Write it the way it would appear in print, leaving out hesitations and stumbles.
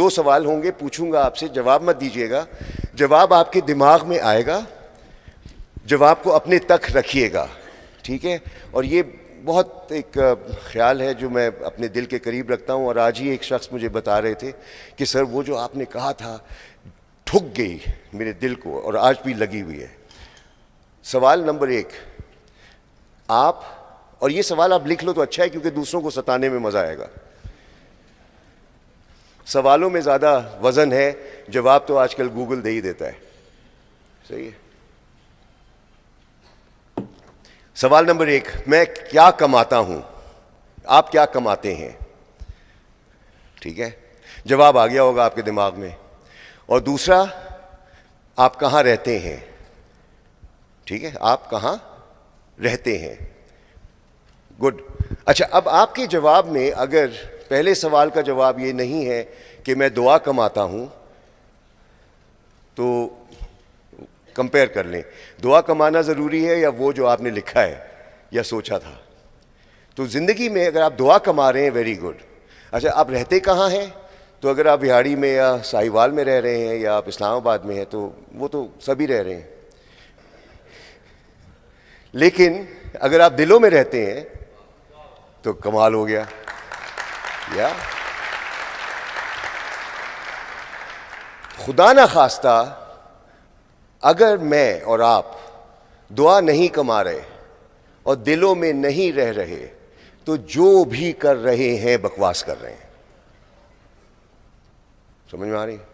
दो सवाल होंगे, पूछूंगा आपसे, जवाब मत दीजिएगा। जवाब आपके दिमाग में आएगा, जवाब को अपने तक रखिएगा, ठीक है। और ये बहुत एक ख्याल है जो मैं अपने दिल के करीब रखता हूँ। और आज ही एक शख्स मुझे बता रहे थे कि सर वो जो आपने कहा था ठुक गई मेरे दिल को और आज भी लगी हुई है। सवाल नंबर 1, आप, और ये सवाल आप लिख लो तो अच्छा है क्योंकि दूसरों को सताने में मज़ा आएगा। सवालों में ज़्यादा वज़न है, जवाब तो आजकल गूगल दे ही देता है, सही है। सवाल नंबर 1, मैं क्या कमाता हूं, आप क्या कमाते हैं, ठीक है, जवाब आ गया होगा आपके दिमाग में। और दूसरा, आप कहां रहते हैं, ठीक है, आप कहां रहते हैं, गुड। अच्छा, अब आपके जवाब में अगर पहले सवाल का जवाब ये नहीं है कि मैं दुआ कमाता हूं, तो कंपेयर कर लें, दुआ कमाना ज़रूरी है या वो जो आपने लिखा है या सोचा था। तो ज़िंदगी में अगर आप दुआ कमा रहे हैं, वेरी गुड। अच्छा, आप रहते कहाँ हैं, तो अगर आप बिहाड़ी में या साहिवाल में रह रहे हैं या आप इस्लामाबाद में हैं तो वो तो सभी रह रहे हैं। लेकिन अगर आप दिलों में रहते हैं तो कमाल हो गया। या खुदा ना खास्ता अगर मैं और आप दुआ नहीं कमा रहे और दिलों में नहीं रह रहे तो जो भी कर रहे हैं बकवास कर रहे हैं। समझ में आ रही है?